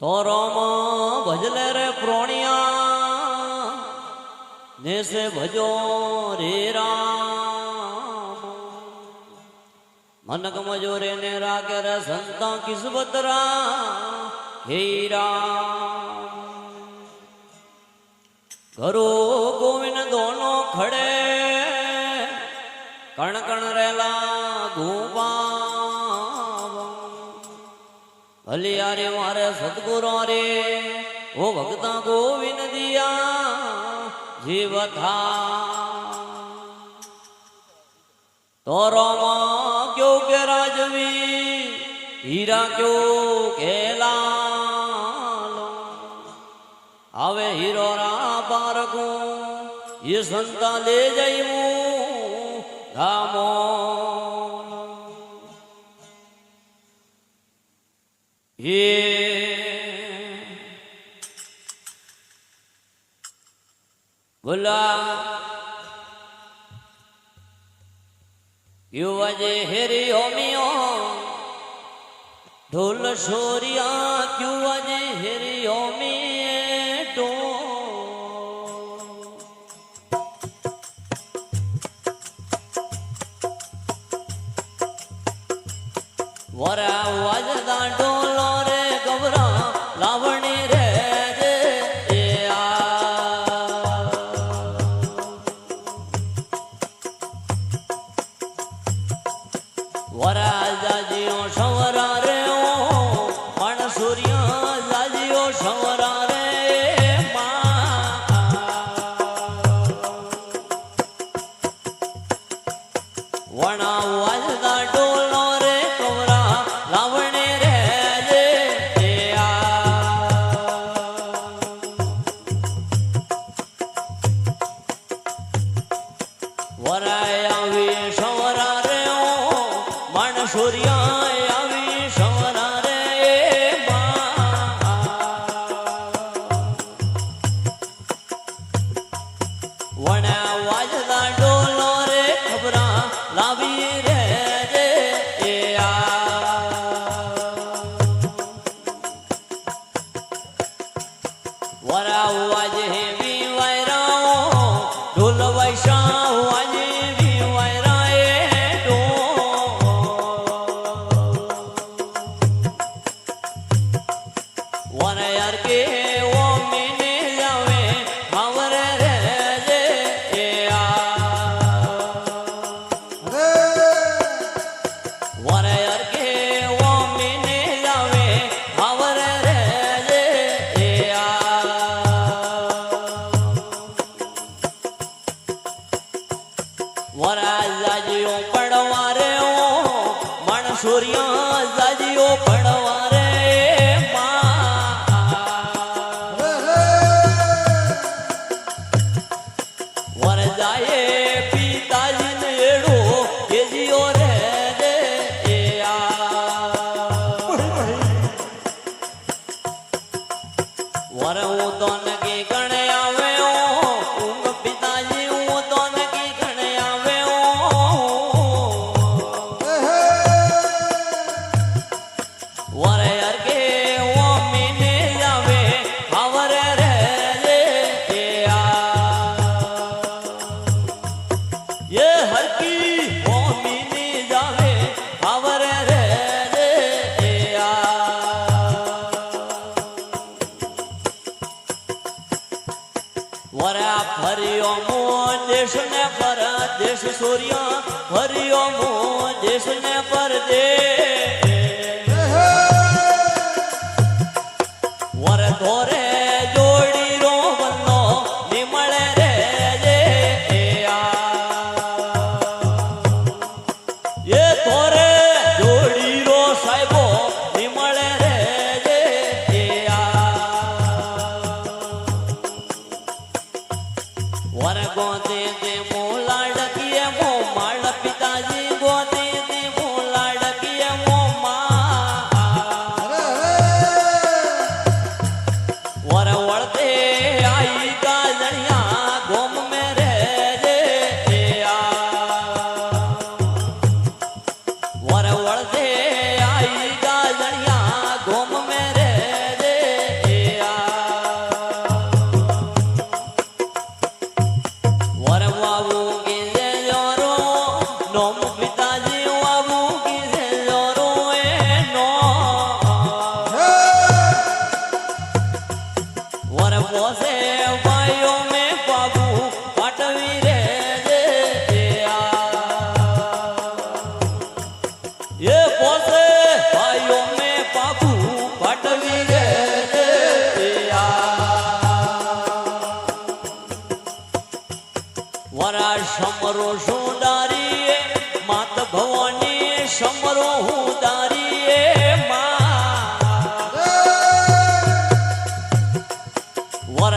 तो रोम भजले रे प्रोणिया जैसे भजो रे राम मनक मजोरे ने रागे रे संता किस्मतरा हे राम घरो गोविंद दोनों खड़े कण कण रेला घूमा भलियारे मारे सतगुरो रे वो भक्ता गोविंद दिया जीव था तो रोमा क्यों के राजवी हीरा क्यों के लालो आवे हीरो रा पारको ये संता ले जाइमू धामो ये बोला युवजे हेरी होमियो ढोल शोरिया क्यों वजे हेरी होमी डो वरा वजदा डोलो रे गबरा लावणी रे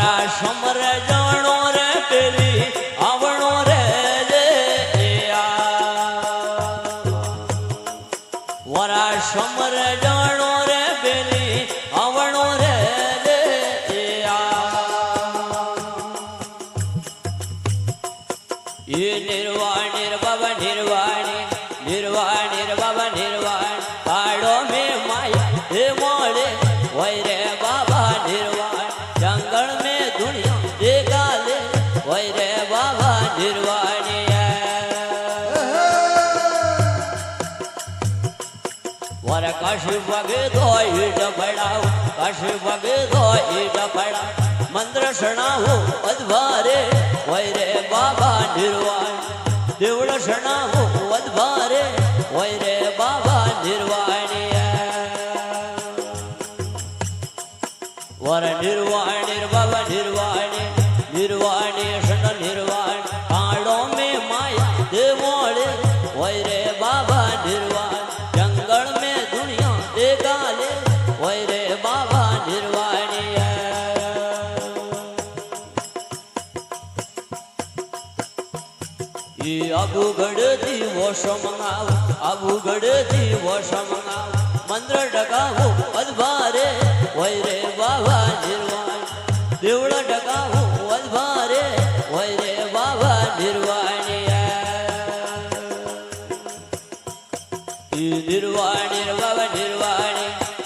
વરા સમર જાણો રે પેલી આવણો રે વરા સમર જાણો રે પેલી આવણો રે એ નિર્વાણ બાબા નિર્વાણ નિર્વાણ બાબા નિર્વાણ કાળો મે માયા હે મોડે હોય રે બાબા નિર્વાણ જંગલ મે દુનિયા દે ગાલે હોય રે બાબા નિર્વાણ વર કાશી વગે તો ઈટ પડાવ કાશી વગે તો ઈટ પડાવ મંત્ર શણાવો અધવારે હોય રે બાબા નિર્વાણ દેવળ શણાવો અધવારે હોય રે બાબા નિર્વાણ વર નિર્વાણ બાબા નિર્વાણ નિર્વાણ શણ નિર્વાણ કાળો મે માયા દે મોડે હોય રે બાબા નિર્વાણ જંગલ મે દુનિયા દે ગાલે હોય રે બાબા નિર્વાણ આબુગઢ થી વોશ મંગાવ આબુગઢ થી વોશ મંગાવ મંત્ર ડગાવો અધવારે હોય રે બાબા નિર્વાણ દેવળ ડગાવો અધવારે હોય રે બાબા નિર્વાણ નિર્વાણ બાબા નિર્વાણ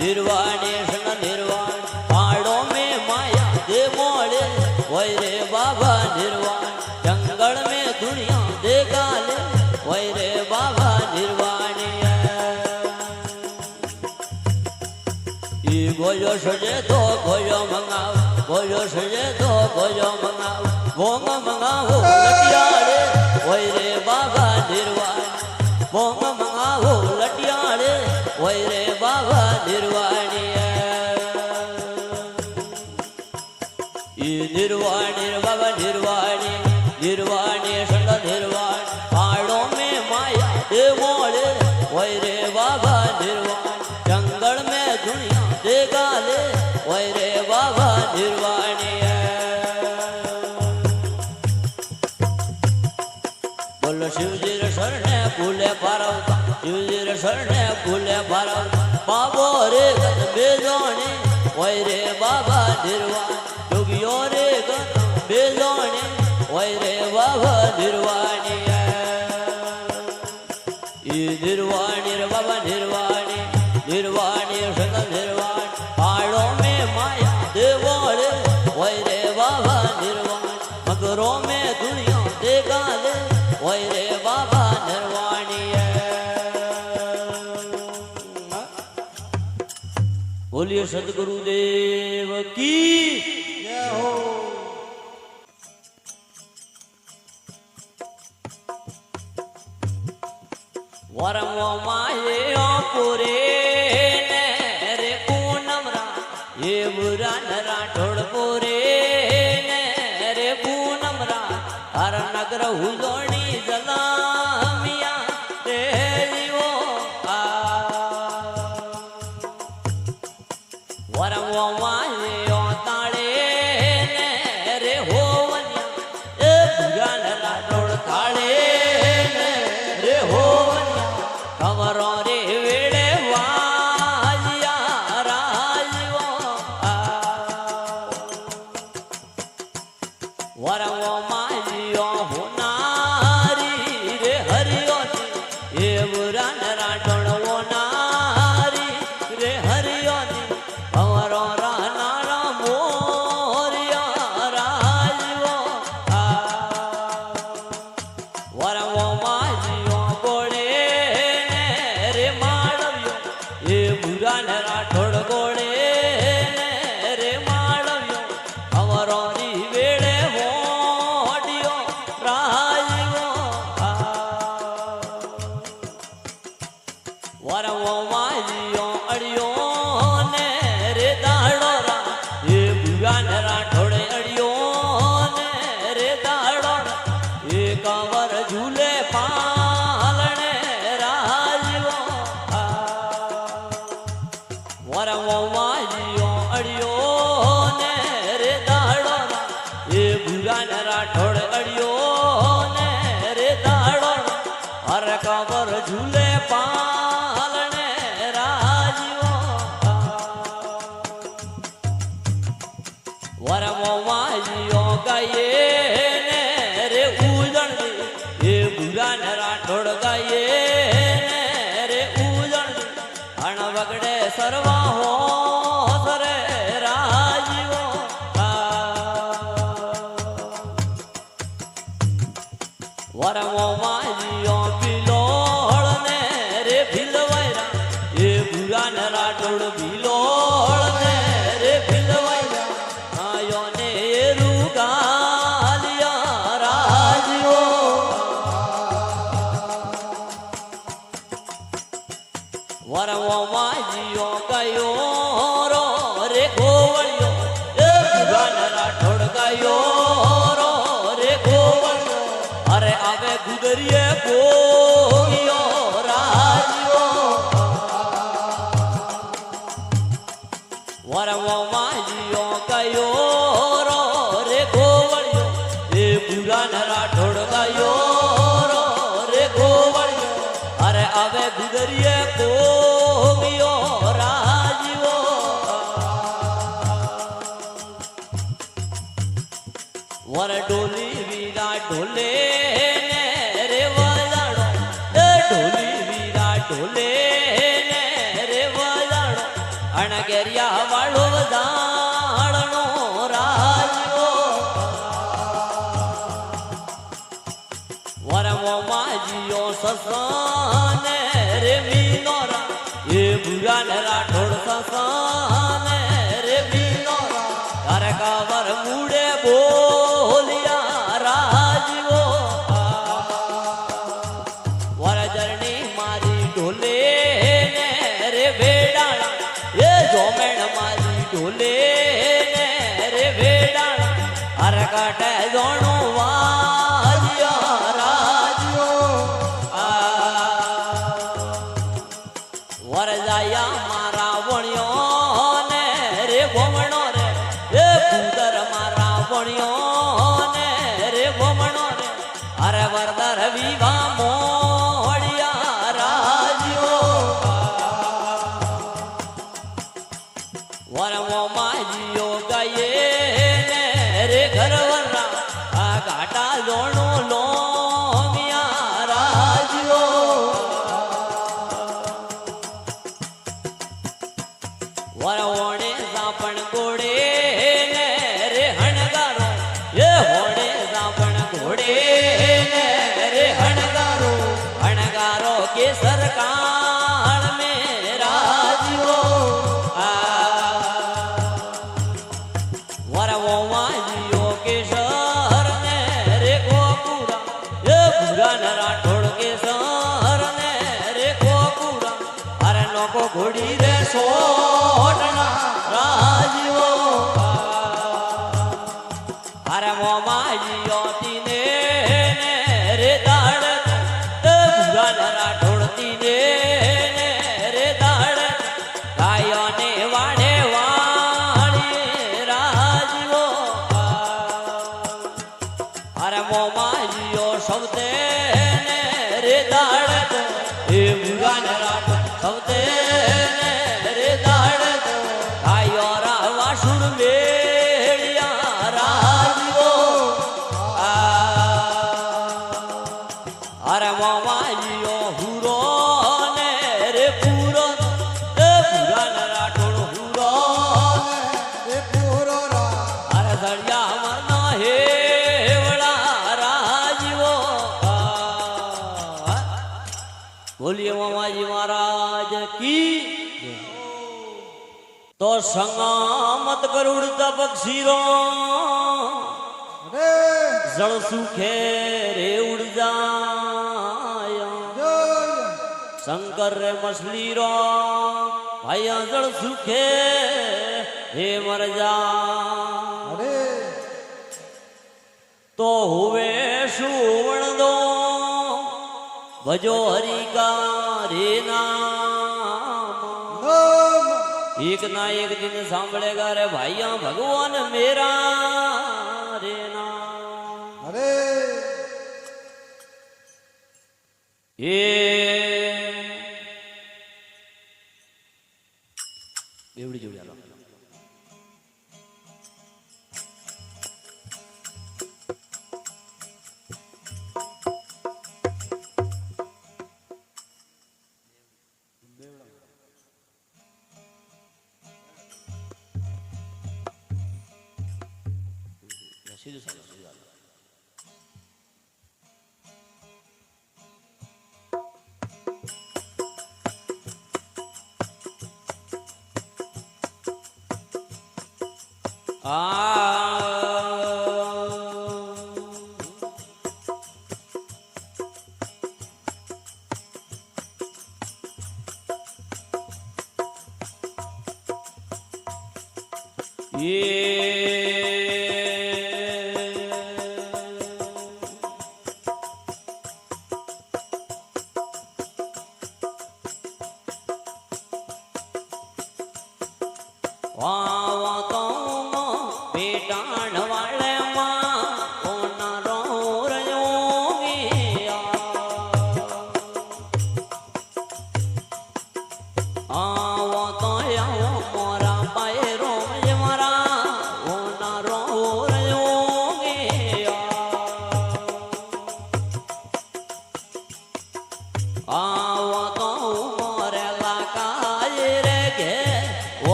નિર્વાણ શણ નિર્વાણ પાડો મે માયા દે મોડે હોય રે બાબા નિર્વાણ જંગલ મે દુનિયા દે ગાલે હોય રે બાબા નિર્વાણ ઈ ગોયો સજે તો ગોયો મંગાવ ગોયો સજે તો ગોયો મંગાવ ભોંગ મંગાવો લટિયાળે હોય રે બાબા નિર્વાણ ભોંગ મંગાવો લટિયાળે હોય રે બાબા નિર્વાણ ઈ નિર્વાણ બાબા નિર્વાણ નિર્વાણ શંડ નિર્વાણ પાડો મે માયા દે મોડે હોય રે બાબા નિર્વાણ જંગલ મે દુનિયા દે ગાલે હોય રે બાબા નિર્વાણ બોલો શિવજી શરણે ભૂલે ભરવતા શિવજી શરણે ભૂલે ભરવતા બાબો રે ગત બેજોણે હોય રે બાબા નિર્વાણ જોગીઓ રે ગત બેજોણે હોય રે બાબા નિર્વાણ ઈ નિર્વાણ બાબા નિર્વાણ નિર્વાણ સદા નિર્વાણ પાડો મે માયા દેવોળે હોય રે બાબા નિર્વાણ મગરો મે દુનિયા દે ગાલે હોય રે બાબા નિર્વાણ બોલીએ સદગુરુદેવ કી જય હો વરમો માયે પૂરે ને રે પૂનમરા એ બુરા નરા ઢોળ પૂરે ને રે પૂનમરા હર નગર હુલોણી જલામિયા રે જીવો વરમો માયે તાળે ને રે હોવન્યા એ બુરા નરા ઢોળ તાળે ને રે હોવન્યા કમરો રે વેડે વાજ્યા રાજવો વરવો માજ્યો હોનારી રે હરિયો એ બુરાન રાઠોડવો નારી રે હરિયો કમરો રાનારા મોરિયા રાજવો વરવો માજ્યો ગોળે રાઠોડ ગોળે રે માળવ્યો અવરોરી વેળે મોડિયો રાજવો વરવો માજ્યો અડિયો ને રે દાડો રા એ ભુવાન રાઠોડે અડિયો ને રે દાડો એ કવર ઝૂલે પાલણે રાજવો વરવો માજ્યો અડિયો ને રે દાડો વરમો માજીઓ ગાયે ને રે ઉજણ એ ભૂરા ને રાઠોડ ગાયે ને રે ઉજણ અણ વગડે સરવા હો સરે રાજીઓ વરમો માજીઓ ભીલોળ ને રે ભીલવાયરા એ ભૂરા ને રાઠોડ ભીલોળ ને રે ભીલવાયરા આયો ને રૂગાલિયા રાજીઓ વરમો માજીઓ ગયો રો રે ગોવળિયો એ ભૂરા ને રાઠોડ ગયો રો રે ગોવળિયો અરે આવે ગુદરીએ ગોગિયો રાજીઓ વરમો માજીઓ ગયો રો રે ગોવળિયો એ ભૂરા ને રાઠોડ ગયો રો રે ગોવળિયો અરે આવે ગુદરીએ ગોગિયો રાજીઓ વર ડોલી વીરા ઢોલે ને રે વજાડો એ ઢોલી વીરા ઢોલે ને રે વજાડો અણગેરિયા વાળો વજાડનો રાજીઓ વરમો માજીઓ સસને રે મીનોરા એ ભૂરા ને રાઠોડ સસને રે મીનોરા તારે કાવર મૂડે બોલિયા રાજીઓ વરજરણી મારી ઢોલે ને રે વેડાણા એ જોમેણ મારી ઢોલે ને રે વેડાણા અરે કાટે જોણો વાજિયા રાજીઓ વરજાયા મારા વણ્યો ને રે ભમણો રે એ ભૂદર મારા વણ્યો ને રે ભમણો રે અરે વરદર વિવા મોડિયા રાજીઓ વરમો માજીઓ ગાયે ને રે ઘરવરા આ ઘાટા જોણો લોમિયા રાજીઓ વરવોણે સાપણ ગોડે ને રે હણગારો એ હોડે સાપણ ઘોડે ને રે હણગારો હણગારો કેસર કાળ મે રાજીઓ વરવો માજીઓ કેસર ને રે ગોકુરા એ ભૂરા ને રાઠોડ કેસર ને રે ગોકુરા અરે નોકો ઘોડી રે સોટના રાજીઓ અરે મો માજીઓ તીને ને રે દાડ એ ભૂરા ને રાઠોડ તીને ને રે દાડ ગાયો ને વાડે વાળી રાજીઓ અરે મો માજીઓ સૌતે ને રે દાડ એ ભૂરા ને રાઠોડ સૌતે ને રે દાડ ગાયો રાવા સુર મેળિયા રાજીઓ અરે મો માજીઓ હુરો ને રે પૂરો એ ભૂરા ને રાઠોડ હુરો રે પૂરો રા અરે સળિયા મરનો હેવડા રાજીઓ બોલીએ મામાજી મહારાજ કી તો સંગમત ગરુડ પક્ષીરો રે જળ સુખે રે ઉડ જાય જય શંકર રે મછલી રો ભાઈ જળ સુખે હે મર જા રે તો હુવે સુવર્ણ દો ભજો હરિકા રે નામ નામ એક ના એક દિન સાંભળેગા રે ભાઈયા ભગવાન મેરા રે નામ અરે એ બેવડી જોડી હાલો સીધું ચાલો સીધું ચાલો.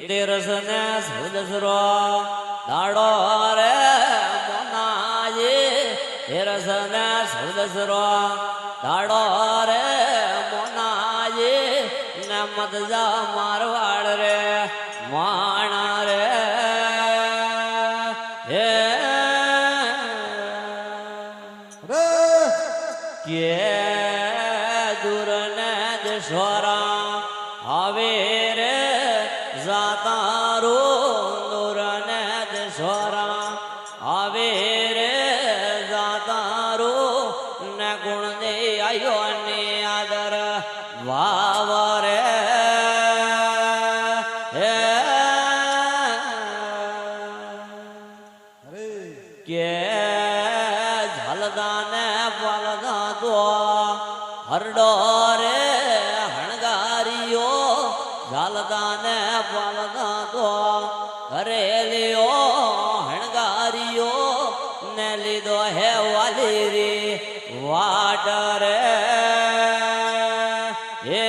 તેરસ ને સૌદસરો દાડો રે મોનાજી તેરસ ને સૌદસરો દાડો રે મોનાજી ને મત જા મારવાડ રે માણા રે હે રે કે દૂર ને દશોરા આવે રે જાતારો દૂર ને દશોરા આવે રે જાતારો ને ગુણ દે આયો ને આદર વાવ રે હે અરે કે ઝલદાને પાલદા તો હરડો રે હણગારીઓ ઝલદાને પાલદા તો કરેલીઓ હણગારીઓ ને લીધો હે વાલી રે વાટ રે હે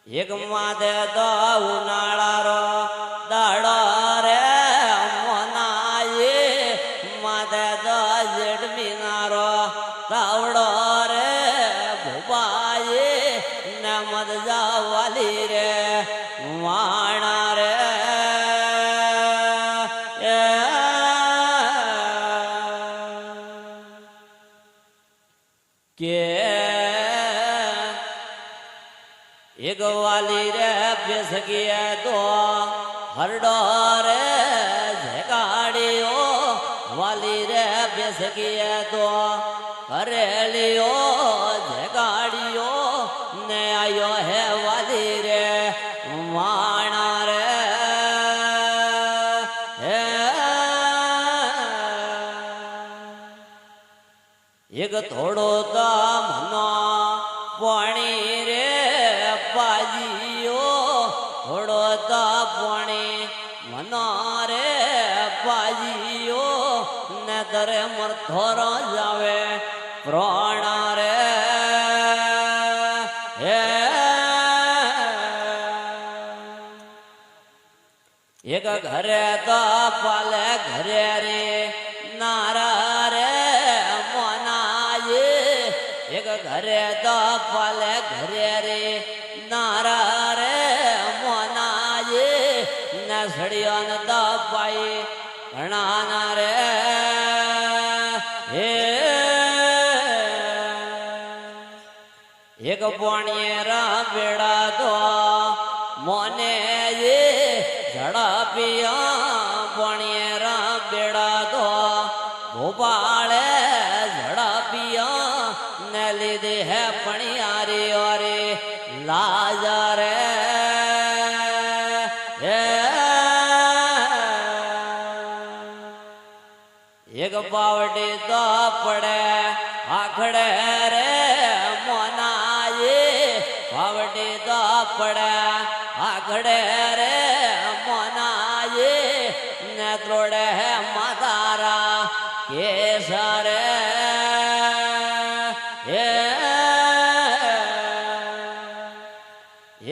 એક માથે તો ઉનાળારો દાડો રે મોનાએ માથે તો જેઠ મિનારો તાવડો રે ભૂપાએ ને મત જાવાલી રે વાણા રે કે એક વાલી રે બેસકીએ તો હરડો રે ઝેકાડીઓ વાલી રે બેસકીએ તો કરેલીઓ ઝેકાડીઓ ને આયો હે વાલી રે વાણા રે હે એક થોડો તો મનો પાણી રે પાજીઓ થોડો તો પાણી મનો રે પાજીઓ ને તરે મરથોરો જાવે પ્રાણ રે હે એક ઘરે તો પાલે ઘરે રે નારા રે મોનાએ એક ઘરે તો પાલે ઘરે રે નારા રે મોનાએ ને સળિયો ને દપાઈ ઘણા રે હે એક પાણીએ રાબેડા તો મોને એ ઝડપિયા પાણીએ રાબેડા તો ભોપાળે ઝડપિયા ને લીધે હે પણિયારી ઓરે લાજ રે હે એક પાવડી તો પડે આખડે રે મોનાએ પાવડી તો પડે આખડે રે મોનાએ ને ત્રોડે માતારા કેસરે હે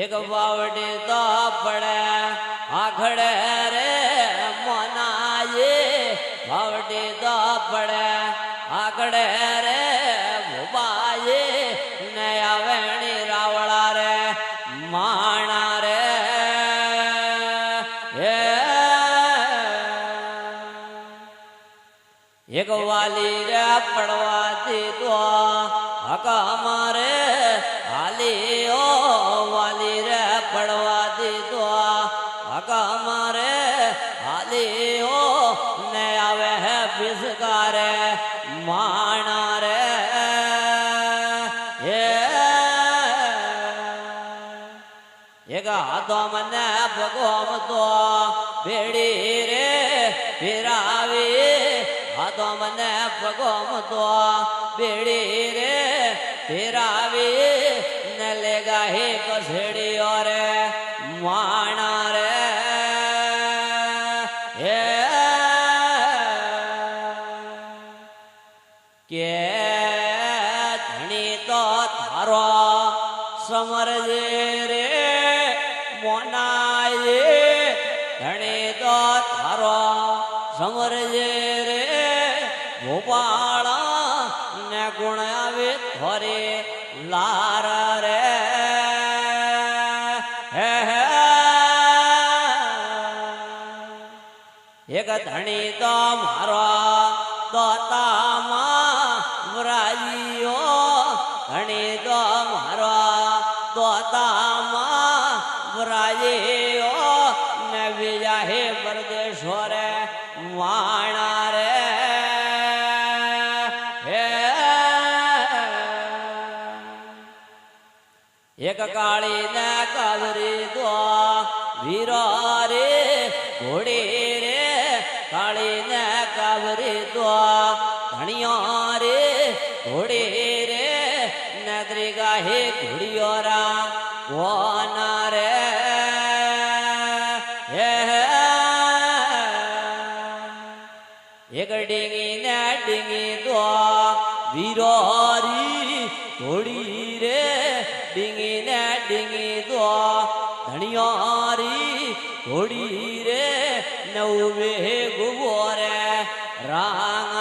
એક પાવડી તો પડે આખડે રે મોનાએ પાવડી તો પડે આખડે રે ભૂપાએ ને આવેણી રાવળા રે માણા રે હે એક વાલી રે પડવાથી તો હકા મારે હાલીઓ વાલી રે પડવાથી તો હકા મારે હાલીઓ ને આવે હે બિસ્કારે માણા રે હે એક હાથો મને ભગવામ તો બેડી રે ફેરાવી હાથો મને ભગવામ તો બેડી રે ફેરાવી ને લેગા હે કસેડીઓ રે માણા રે હે કે ધણી તો થારો સમરજે સમરજે રે ભોપાળા ને ગુણ આવે ધરે લારા રે હે હે એક ધણી તો મારો દોતામાં વરાજીઓ ધણી તો મારો દોતામાં વરાજીઓ ને બીજા હે પરદેશો રે વાણા રે હે એક કાળી ને કાવરી તો વીરો રે ઘોડી રે કાળી ને કાવરી તો ધણિયા રે ઘોડી રે નગરીગા હે ઘોડીઓ રા કોના રે હે એક ડીંગી ને ડીંગી તો વીરોરી ઘોડી રે ડીંગી ને ડીંગી તો ધણિયારી ઘોડી રે નવે ગુવો રે રાંગ